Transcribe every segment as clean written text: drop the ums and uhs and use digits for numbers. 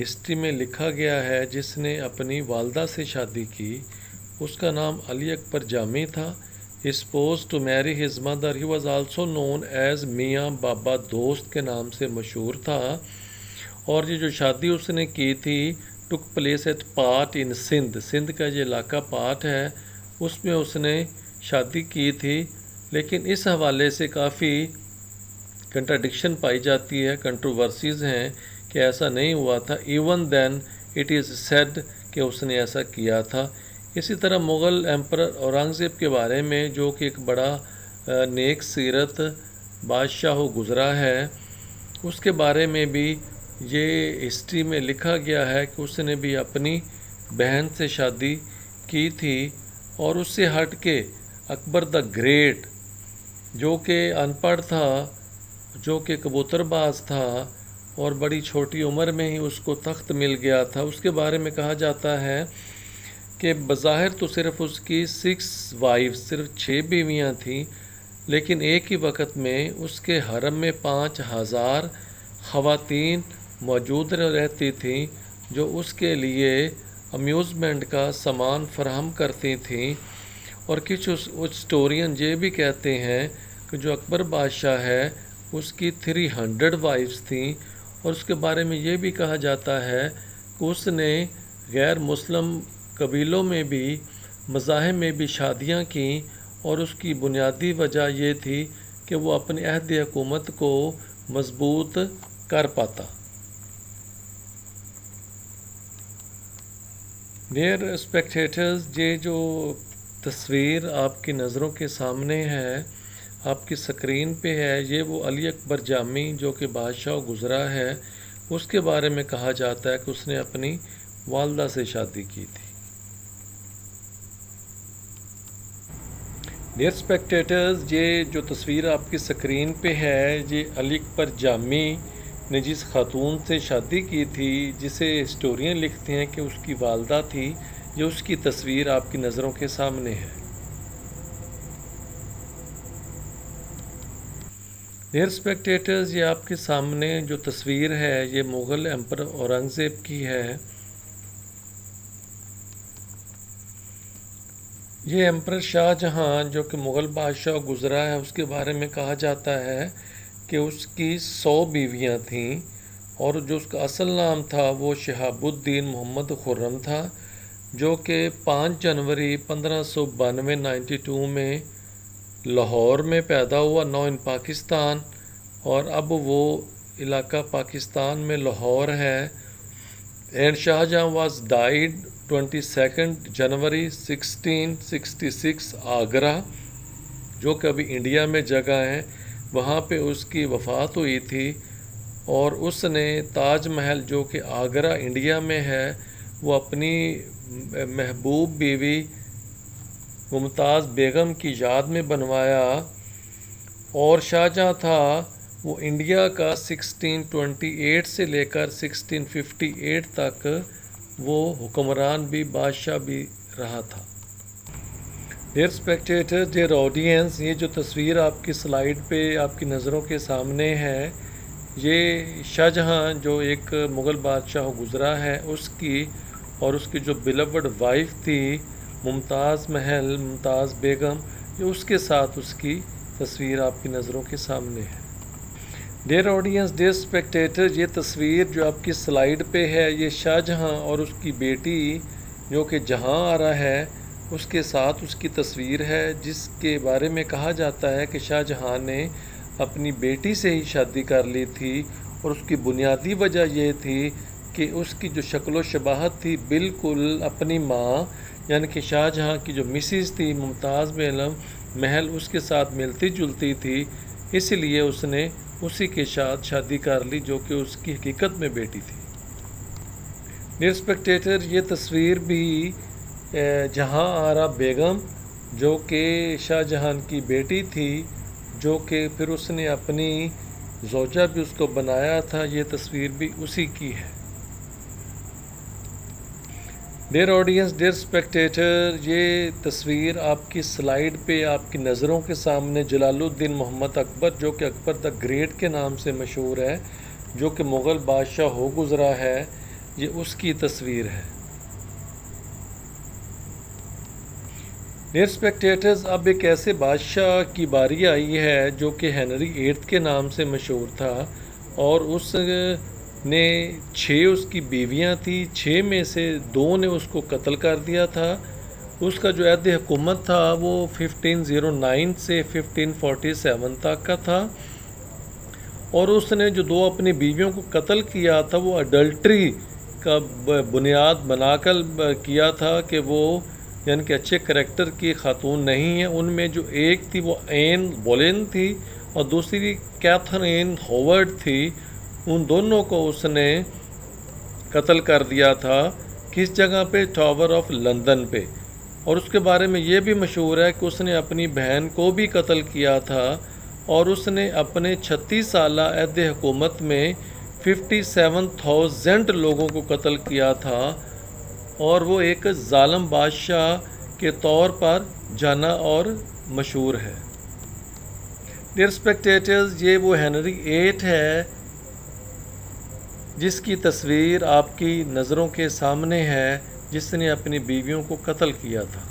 History میں لکھا گیا ہے جس نے اپنی والدہ سے شادی کی اس کا نام علی اکبر جامی تھا. Supposed to marry his mother. He was also known as Mian Baba دوست کے نام سے مشہور تھا. اور یہ جو شادی اس نے کی تھی ٹک پلیس ایٹ پاٹ ان سندھ. سندھ کا یہ علاقہ پاٹ ہے اس میں اس نے شادی کی تھی. لیکن اس حوالے سے کافی کنٹراڈکشن پائی جاتی ہے, کنٹروورسیز ہیں کہ ایسا نہیں ہوا تھا. Even then it is said کہ اس نے ایسا کیا تھا. اسی طرح مغل ایمپرر اورنگزیب کے بارے میں جو کہ ایک بڑا نیک سیرت بادشاہ گزرا ہے, اس کے بارے میں بھی یہ ہسٹری میں لکھا گیا ہے کہ اس نے بھی اپنی بہن سے شادی کی تھی. اور اس سے ہٹ کے اکبر دا گریٹ جو کہ ان پڑھ تھا, جو کہ کبوتر باز تھا اور بڑی چھوٹی عمر میں ہی اس کو تخت مل گیا تھا, اس کے بارے میں کہا جاتا ہے کہ بظاہر تو صرف اس کی 6 وائفز, صرف 6 بیویاں تھیں, لیکن ایک ہی وقت میں اس کے حرم میں 5000 خواتین موجود رہتی تھیں جو اس کے لیے امیوزمنٹ کا سامان فراہم کرتی تھیں. اور کچھ ہسٹورین یہ بھی کہتے ہیں کہ جو اکبر بادشاہ ہے اس کی 300 وائفز تھیں. اور اس کے بارے میں یہ بھی کہا جاتا ہے کہ اس نے غیر مسلم قبیلوں میں بھی مذاہب میں بھی شادیاں کیں, اور اس کی بنیادی وجہ یہ تھی کہ وہ اپنے عہد حکومت کو مضبوط کر پاتا. ڈیئر اسپیکٹیٹرز, یہ جو تصویر آپ کی نظروں کے سامنے ہے, آپ کی سکرین پہ ہے, یہ وہ علی اکبر جامی جو کہ بادشاہ گزرا ہے, اس کے بارے میں کہا جاتا ہے کہ اس نے اپنی والدہ سے شادی کی تھی. ڈیئر اسپیکٹیٹرز, یہ جو تصویر آپ کی سکرین پہ ہے یہ علی اکبر جامی نے جس خاتون سے شادی کی تھی جسے ہسٹورین لکھتے ہیں کہ اس کی والدہ تھی, یہ اس کی تصویر آپ کی نظروں کے سامنے ہے. ڈیئر اسپیکٹیٹرز, یہ آپ کے سامنے جو تصویر ہے یہ مغل ایمپرر اورنگزیب کی ہے. یہ ایمپرر شاہ جہاں جو کہ مغل بادشاہ گزرا ہے اس کے بارے میں کہا جاتا ہے کہ اس کی 100 بیویاں تھیں, اور جو اس کا اصل نام تھا وہ شہاب الدین محمد خرم تھا, جو کہ 5 جنوری 1592 میں لاہور میں پیدا ہوا, نو ان پاکستان, اور اب وہ علاقہ پاکستان میں لاہور ہے. اینڈ شاہ جہاں واز ڈائیڈ 22 جنوری 1666 آگرہ, جو کہ ابھی انڈیا میں جگہ ہے, وہاں پہ اس کی وفات ہوئی تھی. اور اس نے تاج محل جو کہ آگرہ انڈیا میں ہے وہ اپنی محبوب بیوی ممتاز بیگم کی یاد میں بنوایا. اور شاہجہاں تھا وہ انڈیا کا 1628 سے لے کر 1658 تک وہ حکمران بھی بادشاہ بھی رہا تھا. ڈیئر اسپیکٹیٹر, ڈیئر آڈینس, یہ جو تصویر آپ کی سلائیڈ پہ آپ کی نظروں کے سامنے ہے یہ شاہجہاں جو ایک مغل بادشاہ گزرا ہے اس کی, اور اس کی جو بیلوڈ وائف تھی ممتاز محل, ممتاز بیگم, جو اس کے ساتھ اس کی تصویر آپ کی نظروں کے سامنے ہے. ڈیئر آڈینس, ڈیئر اسپیکٹیٹر, یہ تصویر جو آپ کی سلائیڈ پہ ہے یہ شاہجہاں اور اس کی بیٹی جو کہ جہاں آرا ہے اس کے ساتھ اس کی تصویر ہے, جس کے بارے میں کہا جاتا ہے کہ شاہجہاں نے اپنی بیٹی سے ہی شادی کر لی تھی. اور اس کی بنیادی وجہ یہ تھی کہ اس کی جو شکل و شباہت تھی بالکل اپنی ماں یعنی کہ شاہجہاں کی جو مسز تھی ممتاز بیگم محل اس کے ساتھ ملتی جلتی تھی, اس لیے اس نے اسی کے ساتھ شادی کر لی جو کہ اس کی حقیقت میں بیٹی تھی. ڈیئر اسپیکٹیٹر, یہ تصویر بھی جہاں آرا بیگم جو کہ شاہ جہان کی بیٹی تھی, جو کہ پھر اس نے اپنی زوجہ بھی اس کو بنایا تھا, یہ تصویر بھی اسی کی ہے. ڈیئر آڈینس, ڈیئر اسپیکٹیٹر, یہ تصویر آپ کی سلائیڈ پہ آپ کی نظروں کے سامنے جلال الدین محمد اکبر جو کہ اکبر دا گریٹ کے نام سے مشہور ہے, جو کہ مغل بادشاہ ہو گزرا ہے, یہ اس کی تصویر ہے۔ ڈیئر اسپیکٹیٹرز، اب ایک ایسے بادشاہ کی باری آئی ہے جو کہ ہنری ایٹھ کے نام سے مشہور تھا، اور اس نے 6 اس کی بیویاں تھیں، 6 میں سے 2 نے اس کو قتل کر دیا تھا۔ اس کا جو عہد حکومت تھا وہ 1509 سے 1547 تک کا تھا، اور اس نے جو 2 اپنی بیویوں کو قتل کیا تھا وہ اڈلٹری کا بنیاد بنا کر کیا تھا کہ وہ یعنی کہ اچھے کریکٹر کی خاتون نہیں ہیں۔ ان میں جو ایک تھی وہ این بولین تھی اور دوسری کیتھرین ہوورڈ تھی۔ ان دونوں کو اس نے قتل کر دیا تھا۔ کس جگہ پہ؟ ٹاور آف لندن پہ۔ اور اس کے بارے میں یہ بھی مشہور ہے کہ اس نے اپنی بہن کو بھی قتل کیا تھا، اور اس نے اپنے 36 سالہ عہد حکومت میں 57,000 لوگوں کو قتل کیا تھا، اور وہ ایک ظالم بادشاہ کے طور پر جانا اور مشہور ہے۔ ڈیئر اسپیکٹیٹرز، یہ وہ ہنری ایٹھ ہے جس کی تصویر آپ کی نظروں کے سامنے ہے، جس نے اپنی بیویوں کو قتل کیا تھا۔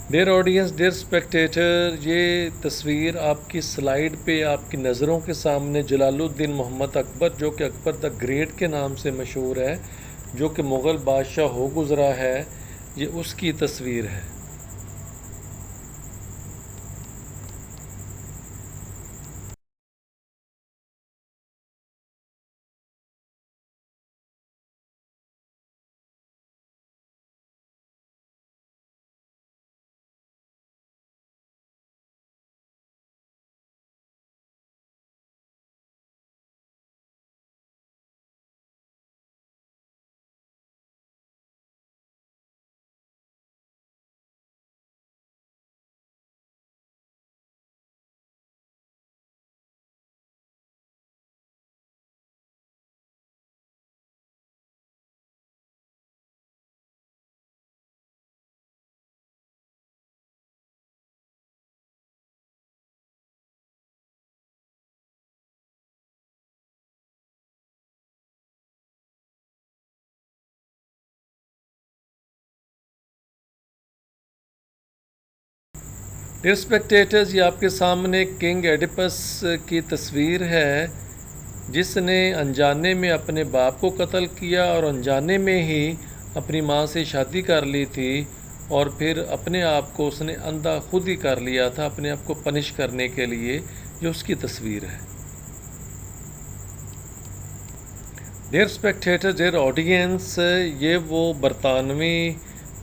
ڈیئر آڈینس، ڈیئر اسپیکٹیٹر، یہ تصویر آپ کی سلائیڈ پہ آپ کی نظروں کے سامنے جلال الدین محمد اکبر، جو کہ اکبر دا گریٹ کے نام سے مشہور ہے، جو کہ مغل بادشاہ ہو گزرا ہے، یہ اس کی تصویر ہے۔ ڈیئر اسپیکٹیٹرز، یہ آپ کے سامنے کنگ ایڈیپس کی تصویر ہے، جس نے انجانے میں اپنے باپ کو قتل کیا اور انجانے میں ہی اپنی ماں سے شادی کر لی تھی، اور پھر اپنے آپ کو اس نے اندھا خود ہی کر لیا تھا اپنے آپ کو پنش کرنے کے لیے، جو اس کی تصویر ہے۔ ڈیئر اسپیکٹیٹر، ڈیئر آڈینس، یہ وہ برطانوی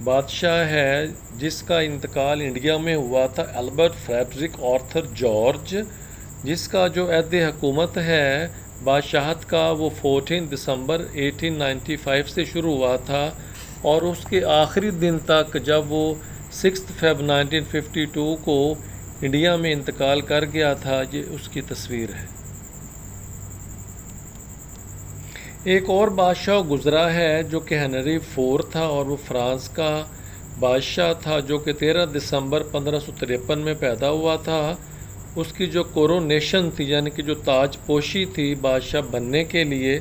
بادشاہ ہے جس کا انتقال انڈیا میں ہوا تھا، البرٹ فریڈرک آرتھر جارج، جس کا جو عہد حکومت ہے بادشاہت کا وہ 14 دسمبر 1895 سے شروع ہوا تھا، اور اس کے آخری دن تک جب وہ 6 فیب 1952 کو انڈیا میں انتقال کر گیا تھا، یہ اس کی تصویر ہے۔ ایک اور بادشاہ گزرا ہے جو کہ ہنری فورتھ تھا، اور وہ فرانس کا بادشاہ تھا، جو کہ 13 دسمبر 1553 میں پیدا ہوا تھا۔ اس کی جو کورونیشن تھی یعنی کہ جو تاج پوشی تھی بادشاہ بننے کے لیے،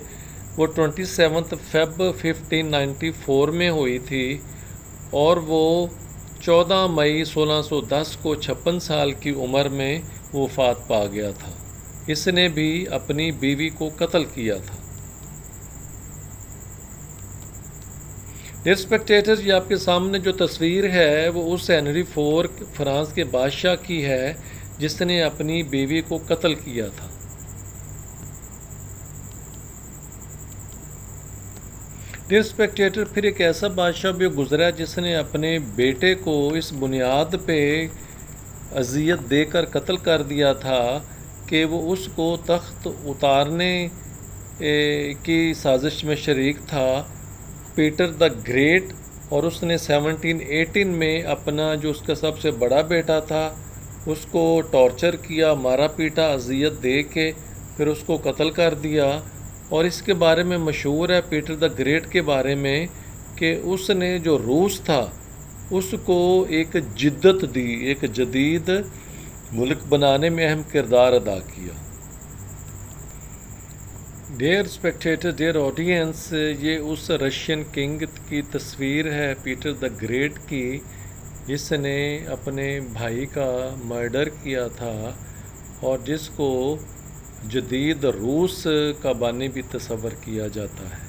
وہ 27 فیب 1594 میں ہوئی تھی، اور وہ 14 مئی 1610 کو 56 سال کی عمر میں وفات پا گیا تھا۔ اس نے بھی اپنی بیوی کو قتل کیا تھا۔ ڈیئر اسپیکٹیٹرز، یہ آپ کے سامنے جو تصویر ہے وہ اس ہنری فورتھ فرانس کے بادشاہ کی ہے جس نے اپنی بیوی کو قتل کیا تھا۔ ڈیئر اسپیکٹیٹر، پھر ایک ایسا بادشاہ بھی گزرا جس نے اپنے بیٹے کو اس بنیاد پہ اذیت دے کر قتل کر دیا تھا کہ وہ اس کو تخت اتارنے کی سازش میں شریک تھا، پیٹر دا گریٹ، اور اس نے 1718 میں اپنا جو اس کا سب سے بڑا بیٹا تھا اس کو ٹارچر کیا، مارا پیٹا، اذیت دے کے پھر اس کو قتل کر دیا۔ اور اس کے بارے میں مشہور ہے پیٹر دا گریٹ کے بارے میں کہ اس نے جو روس تھا اس کو ایک جدت دی، ایک جدید ملک بنانے میں اہم کردار ادا کیا۔ ڈیئر اسپیکٹیٹر، ڈیئر آڈینس، یہ اس رشین کنگ کی تصویر ہے پیٹر دا گریٹ کی جس نے اپنے بھائی کا مرڈر کیا تھا اور جس کو جدید روس کا بانی بھی تصور کیا جاتا ہے۔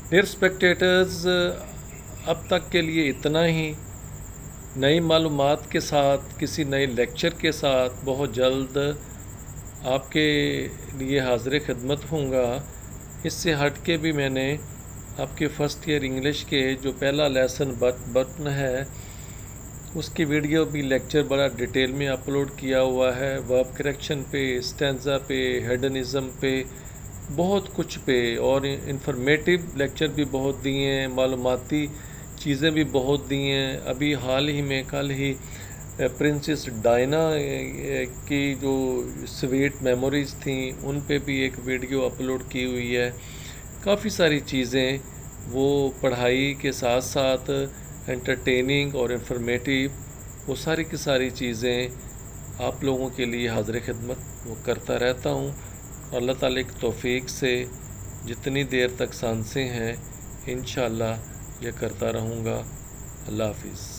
ڈیئر اسپیکٹیٹرز، اب تک کے لیے اتنا ہی۔ نئی معلومات کے ساتھ، کسی نئے لیکچر کے ساتھ بہت جلد آپ کے لیے حاضر خدمت ہوں گا۔ اس سے ہٹ کے بھی میں نے آپ کے فرسٹ ایئر انگلش کے جو پہلا لیسن بٹن ہے اس کی ویڈیو بھی لیکچر بڑا ڈیٹیل میں اپلوڈ کیا ہوا ہے، ورب کریکشن پہ، اسٹینزا پہ، ہیڈنزم پہ، بہت کچھ پہ، اور انفارمیٹیو لیکچر بھی بہت دیے ہیں، معلوماتی چیزیں بھی بہت دی ہیں۔ ابھی حال ہی میں کل ہی پرنسس ڈائنا کی جو سویٹ میموریز تھیں ان پہ بھی ایک ویڈیو اپلوڈ کی ہوئی ہے۔ کافی ساری چیزیں وہ پڑھائی کے ساتھ ساتھ انٹرٹیننگ اور انفارمیٹیو، وہ ساری کی ساری چیزیں آپ لوگوں کے لیے حاضر خدمت وہ کرتا رہتا ہوں۔ اللہ تعالیٰ کی توفیق سے جتنی دیر تک سانسیں ہیں انشاءاللہ یہ کرتا رہوں گا۔ اللہ حافظ۔